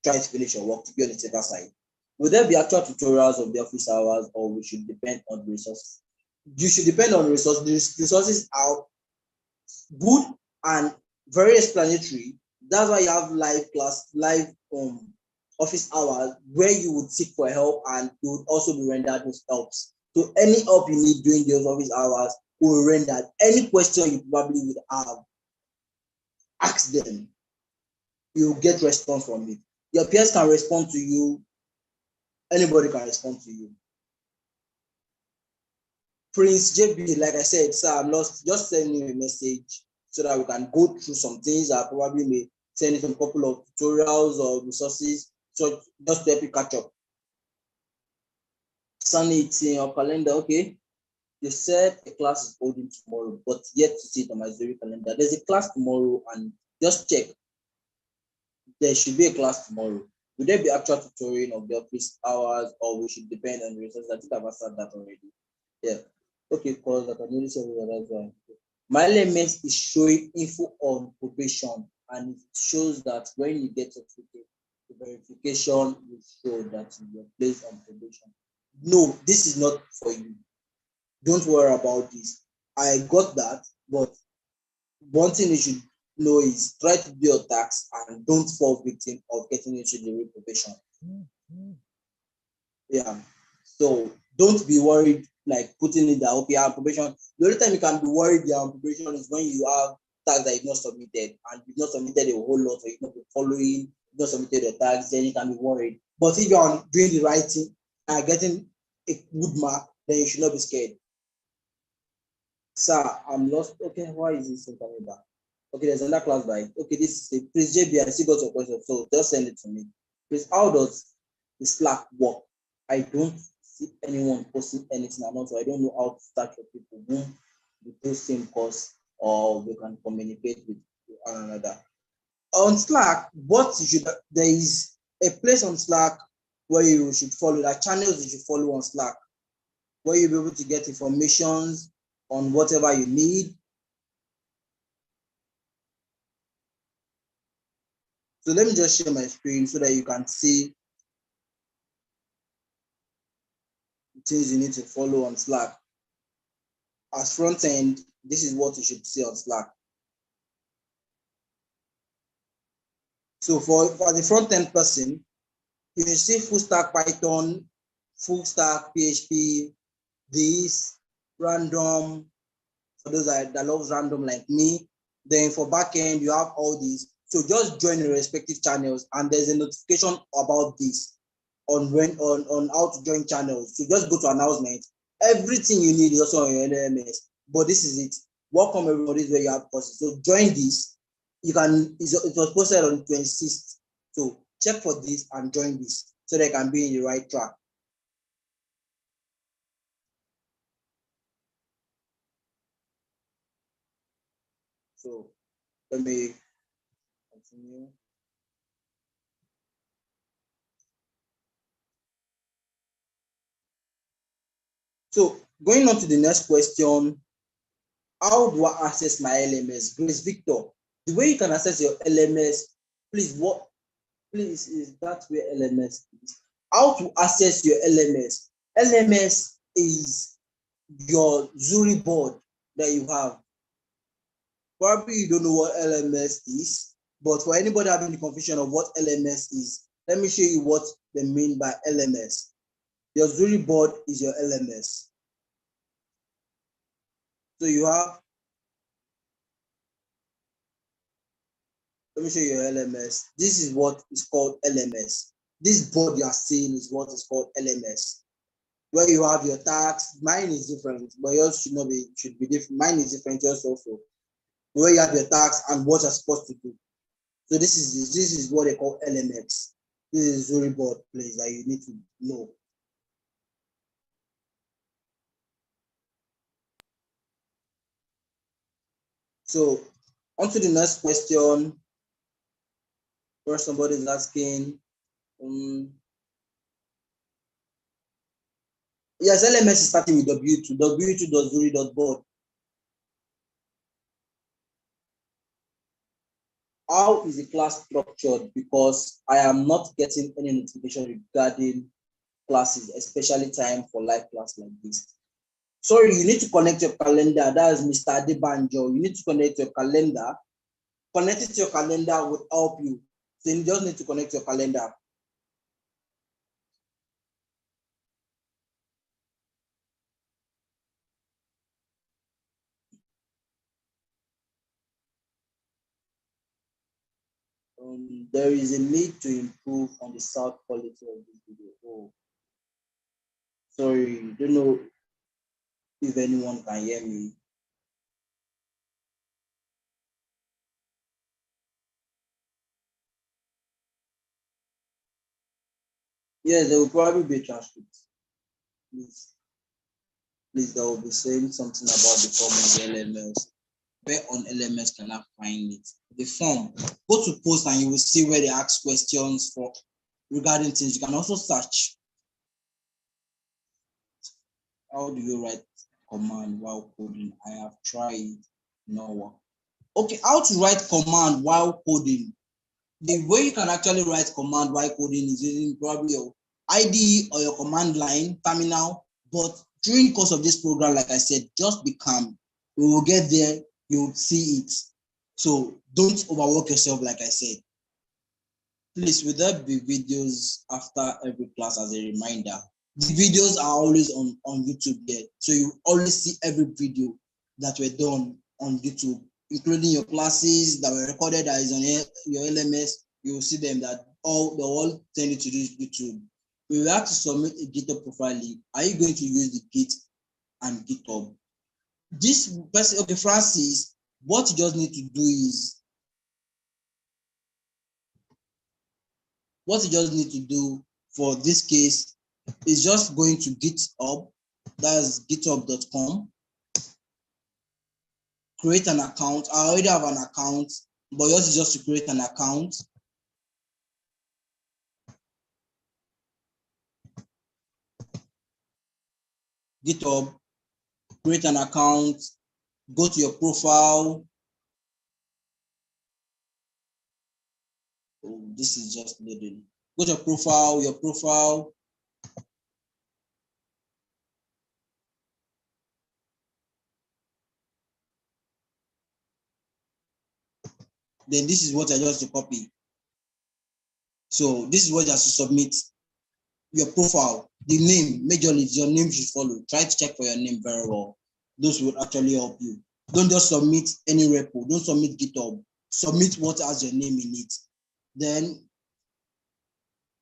try to finish your work to be on the safer side. Will there be actual tutorials of the office hours, or we should depend on the resources? You should depend on the resources. The resources are good and very explanatory. That's why you have live office hours where you would seek for help and you would also be rendered those helps. So any help you need during those office hours will render. Any question you probably would have, ask them. You'll get response from it. Your peers can respond to you. Anybody can respond to you. Prince JB, like I said, sir, I'm lost. Just send me a message so that we can go through some things. I probably may send you some couple of tutorials or resources, so just to help you catch up. Sunny, it's in your calendar, okay? You said a class is holding tomorrow, but yet to see it on my Zuri calendar. There's a class tomorrow, and just check. There should be a class tomorrow. Will there be actual tutoring of the office hours, or we should depend on the resources? I think I've answered that already. Yeah. Okay, because I can only say that's one. My LMS is showing info on probation, and it shows that when you get certificate, the verification will show that you are placed on probation. No, this is not for you. Don't worry about this. I got that, but one thing you should know is try to do your tax and don't fall victim of getting into the reprobation. Yeah. So don't be worried like putting in the OPR probation. The only time you can be worried you're on probation is when you have tax that you've not submitted and you've not submitted a whole lot, or you've not been following, you've not submitted your tax, then you can be worried. But if you're doing the right thing and getting a good mark, then you should not be scared. Sir, I'm lost. Okay, why is this coming back? Okay, there's another class by. Okay, this is please JB, I still got your question, so just send it to me. Please, how does the Slack work? I don't see anyone posting anything about, so I don't know how to start with people whom we do same course or we can communicate with one another. On Slack, what you should, there is a place on Slack where you should follow, like channels you should follow on Slack, where you'll be able to get information on whatever you need. So let me just share my screen so that you can see the things you need to follow on Slack. As front end, this is what you should see on Slack. So for the front end person, you should see full stack Python, full stack PHP, this, random, for those that loves random like me. Then for backend, you have all these. So just join the respective channels, and there's a notification about this on how to join channels. So just go to announcement. Everything you need is also on your LMS. But this is it. Welcome everybody where you have courses. So join this. You can. It was posted on 26th. So check for this and join this so they can be in the right track. So let me continue. So going on to the next question, how do I access my LMS? Grace Victor, the way you can access your LMS, please, is that where LMS is? How to access your LMS? LMS is your Zuri board that you have. Probably you don't know what LMS is, but for anybody having the confusion of what LMS is, let me show you what they mean by LMS. Your Zuri board is your LMS. So you have, let me show you your LMS. This is what is called LMS. This board you are seeing is what is called LMS. Where you have your tags, mine is different, but yours should be different. Mine is different yours also. Where you have your tags and what you're supposed to do. So this is what they call LMS. This is Zuri board place that you need to know. So on to the next question. Where somebody is asking, yes, LMS is starting with W2, w2.zuri.board. How is the class structured? Because I am not getting any notification regarding classes, especially time for live class like this. Sorry, you need to connect your calendar. That is Mr. Adebanjo. You need to connect your calendar. Connect it to your calendar will help you. So you just need to connect your calendar. There is a need to improve on the sound quality of this video. Oh, sorry, don't know if anyone can hear me. Yes, there will probably be a transcript. Please, there will be saying something about the form of the LMS. Where on LMS can I find it? The form. Go to post and you will see where they ask questions for regarding things. You can also search. How do you write command while coding? I have tried. No work. Okay, how to write command while coding? The way you can actually write command while coding is using probably your IDE or your command line terminal. But during the course of this program, like I said, just be calm. We will get there. You'll see it. So don't overwork yourself, like I said. Please, will there be videos after every class as a reminder? The videos are always on YouTube there. So you always see every video that were done on YouTube, including your classes that were recorded that is on your LMS. You will see them that they all send it to this YouTube. We will have to submit a GitHub profile link. Are you going to use the Git and GitHub? This person, okay, Francis, what you just need to do is, what you just need to do for this case is just going to GitHub, that's github.com, create an account. I already have an account. but yours is just to create an account. GitHub, create an account, go to your profile. Oh, this is just loading. Go to your profile. Then this is what I just to copy. So this is what you have to submit. Your profile, the name, majorly your name should follow. Try to check for your name very well. Those will actually help you. Don't just submit any repo. Don't submit GitHub. Submit what has your name in it. Then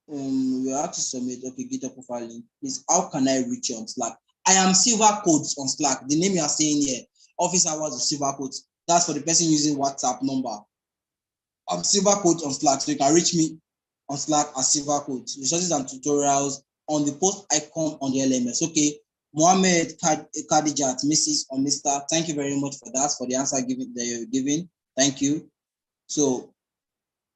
we have to submit, okay, GitHub profile link. Please, how can I reach you on Slack? I am Sylvercodez on Slack. The name you are saying here, office hours of Sylvercodez. That's for the person using WhatsApp number. I'm Sylvercodez on Slack, so you can reach me on Slack as Sylvercodez. Resources and tutorials on the post icon on the LMS. Okay, Mohammed Khadijat, Mrs. or Mr. Thank you very much for that, for the answer given that you're giving. Thank you. So,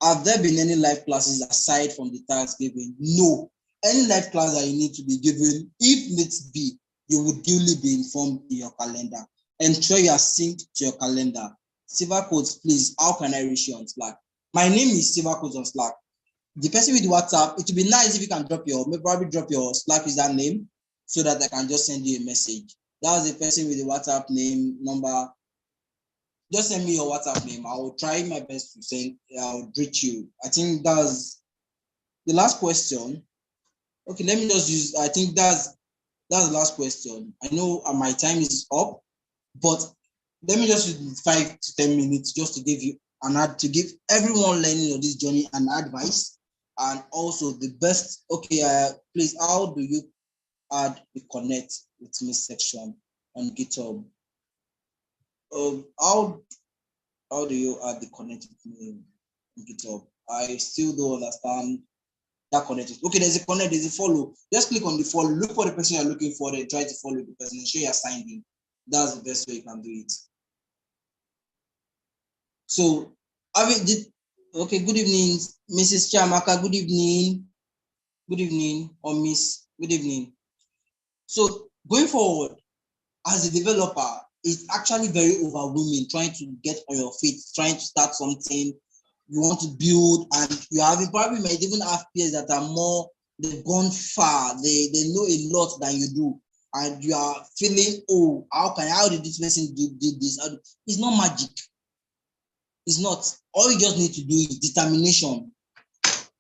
have there been any live classes aside from the task given? No. Any live class that you need to be given, if needs be, you would duly be informed in your calendar. Ensure you are synced to your calendar. Sylvercodez, please, how can I reach you on Slack? My name is Sylvercodez on Slack. The person with WhatsApp, it would be nice if you can probably drop your Slack username so that I can just send you a message. That was the person with the WhatsApp name, number. Just send me your WhatsApp name. I will try my best to send, I'll reach you. I think that's the last question. Okay, let me just use, I think that's the last question. I know my time is up, but let me just use 5 to 10 minutes just to give you to give everyone learning on this journey an advice, and also the best. Okay, please, how do you add the connect with me section on GitHub? How do you add the connect with me on GitHub? I still don't understand that connect. Okay, there's a connect, there's a follow. Just click on the follow. Look for the person you're looking for, then try to follow the person. Ensure you're signed in. That's the best way you can do it. So, okay, good evening, Mrs. Chamaka. Good evening. Good evening, or Miss. Good evening. So, going forward, as a developer, it's actually very overwhelming trying to get on your feet, trying to start something you want to build, and you have probably might even have peers that are more, they've gone far, they know a lot than you do, and you are feeling, oh, how did this person do this? It's not magic. It's not. All you just need to do is determination.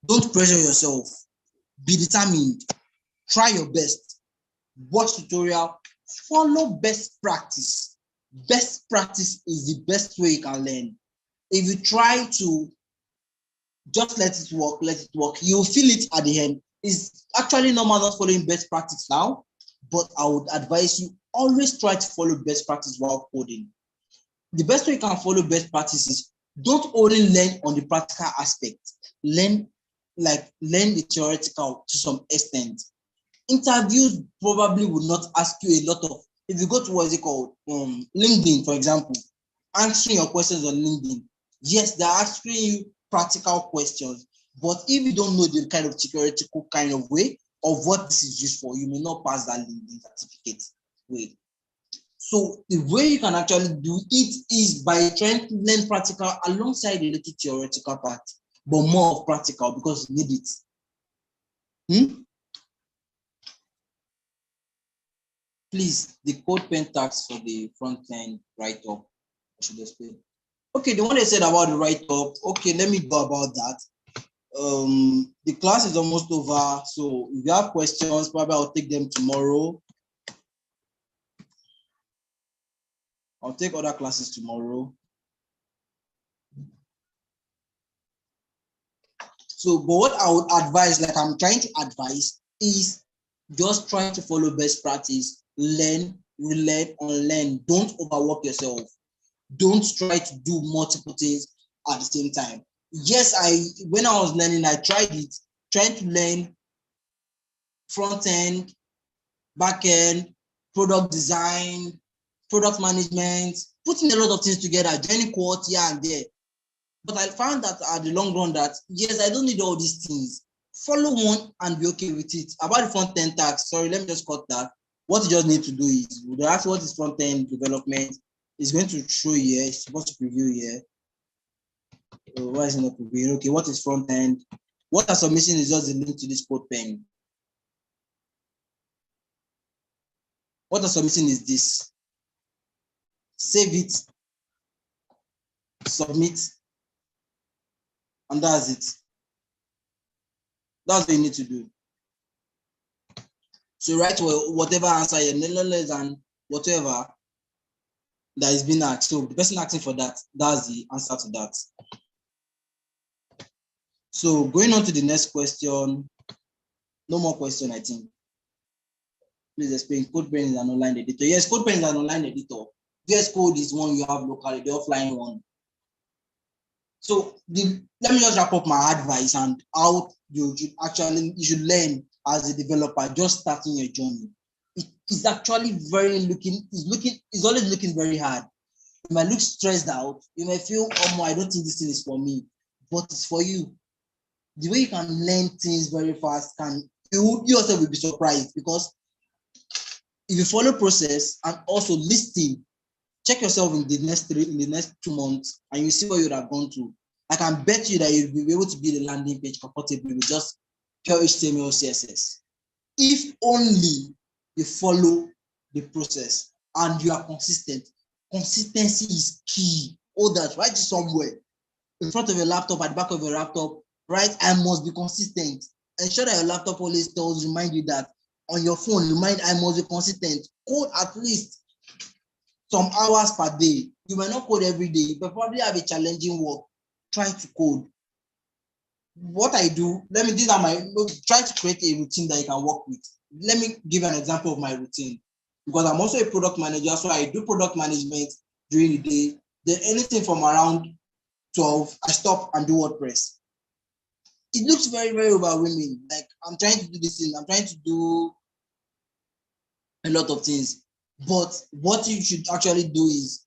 Don't pressure yourself. Be determined. Try your best. Watch tutorial. Follow best practice. Best practice is the best way you can learn. If you try to just let it work, you'll feel it at the end. It's actually normal not following best practice now, but I would advise you always try to follow best practice while coding. The best way you can follow best practices, don't only learn on the practical aspect, learn the theoretical to some extent. Interviews probably would not ask you a lot of, if you go to what is it called, LinkedIn, for example, answering your questions on LinkedIn. Yes, they're asking you practical questions, but if you don't know the kind of theoretical kind of way of what this is used for, you may not pass that LinkedIn certificate way. So the way you can actually do it is by trying to learn practical alongside the little theoretical part, but more of practical because you need it. Please, the code pen tags for the front end write-up, I should explain. Okay, the one I said about the write-up, okay, let me go about that. The class is almost over, so if you have questions, probably I'll take them tomorrow. I'll take other classes tomorrow. So, but what I would advise, like I'm trying to advise, is just trying to follow best practice, learn, relearn, unlearn. Don't overwork yourself. Don't try to do multiple things at the same time. Yes, when I was learning, I tried it, trying to learn front end, back end, product design, product management, putting a lot of things together, joining quotes here and there. But I found that at the long run that, yes, I don't need all these things. Follow one and be okay with it. About the front-end task, sorry, let me just cut that. What you just need to do is, that's what is front-end development. It's going to show here. It's supposed to preview here. Why is it not previewing? Okay, what is front-end? What I'm submitting is just the link to this code pen. What I'm submitting is this. Save it, submit, and that's it. That's what you need to do. So write whatever answer you no less than whatever that is being asked. So the person asking for that, that's the answer to that. So going on to the next question. No more question, I think. Please explain. CodePen is an online editor. Yes, CodePen is an online editor. VS Code is one you have locally, the offline one. So let me just wrap up my advice and how you should learn as a developer, just starting your journey. It's actually it's always looking very hard. You might look stressed out. You might feel, oh, I don't think this thing is for me, but it's for you. The way you can learn things very fast, you yourself will be surprised, because if you follow process and also listen, check yourself in the next 2 months, and you see what you would have gone through. I can bet you that you'll be able to build a landing page comfortably with just pure HTML, CSS. If only you follow the process and you are consistent. Consistency is key. All that, write it somewhere. In front of your laptop, at the back of your laptop, write, I must be consistent. Ensure that your laptop always remind you that. On your phone, remind, I must be consistent. Code at least some hours per day. You might not code every day, but probably have a challenging work. Try to code. What I do, try to create a routine that you can work with. Let me give an example of my routine, because I'm also a product manager, so I do product management during the day. Then anything from around 12, I stop and do WordPress. It looks very, very overwhelming. Like, I'm trying to do this thing, I'm trying to do a lot of things. But what you should actually do is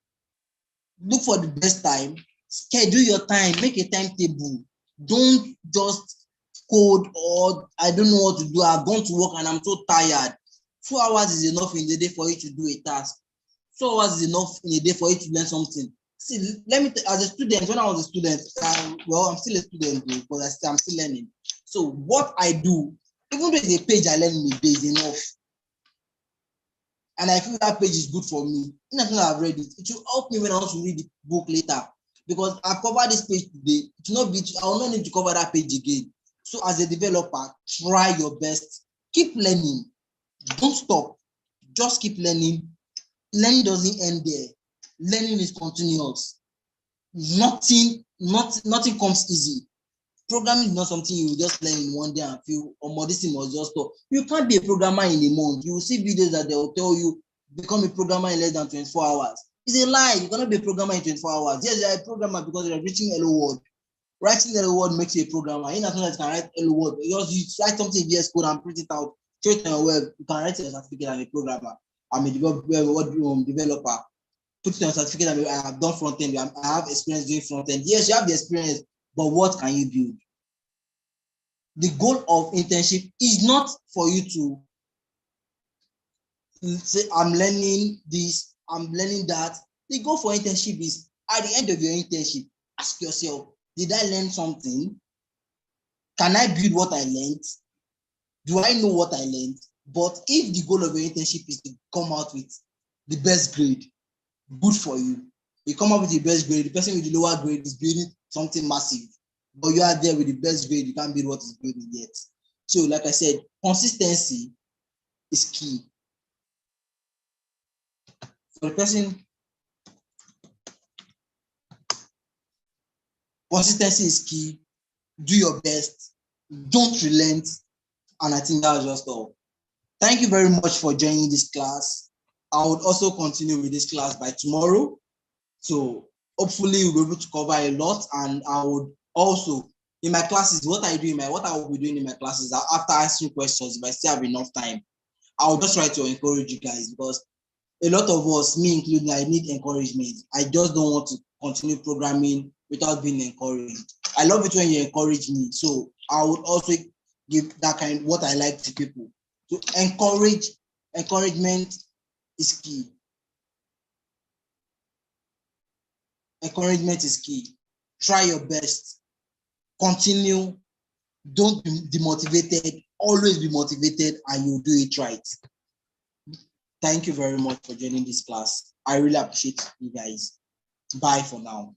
look for the best time, schedule your time, make a timetable. Don't just code or I don't know what to do. I've gone to work and I'm so tired. 2 hours is enough in the day for you to do a task. 2 hours is enough in a day for you to learn something. See, as a student, when I was a student, I'm still a student because I'm still learning. So what I do, even though it's a page I learn in a day, is enough. And I feel that page is good for me. In as I've read it, it will help me when I want to read the book later. Because I've covered this page today, I will not need to cover that page again. So as a developer, try your best. Keep learning. Don't stop. Just keep learning. Learning doesn't end there. Learning is continuous. Nothing comes easy. Programming is not something you will just learn in one day and feel, oh, this thing was just stop. You can't be a programmer in a month. You will see videos that they will tell you become a programmer in less than 24 hours. It's a lie. You cannot be a programmer in 24 hours. Yes, you're a programmer because you're reaching hello world. Writing hello world makes you a programmer. In as long as you can write hello world, you write something in VS Code and print it out, show it on your web, you can write your certificate. I'm a programmer. I'm a developer. Put it on your certificate. I have done front end. I have experience doing front end. Yes, you have the experience, but what can you build? The goal of internship is not for you to say, I'm learning this, I'm learning that. The goal for internship is, at the end of your internship, ask yourself, did I learn something? Can I build what I learned? Do I know what I learned? But if the goal of your internship is to come out with the best grade, good for you. You come up with the best grade, the person with the lower grade is building something massive. But you are there with the best grade, you can't build what is building yet. So, like I said, consistency is key. For the person, consistency is key. Do your best. Don't relent. And I think that was just all. Thank you very much for joining this class. I would also continue with this class by tomorrow. So hopefully we'll be able to cover a lot. And I would also, in my classes, what I will be doing in my classes, after answering questions, if I still have enough time, I will just try to encourage you guys, because a lot of us, me including, I need encouragement. I just don't want to continue programming without being encouraged. I love it when you encourage me. So I would also give that kind what I like to people. To encouragement is key. Encouragement is key. Try your best. Continue. Don't be demotivated. Always be motivated and you'll do it right. Thank you very much for joining this class. I really appreciate you guys. Bye for now.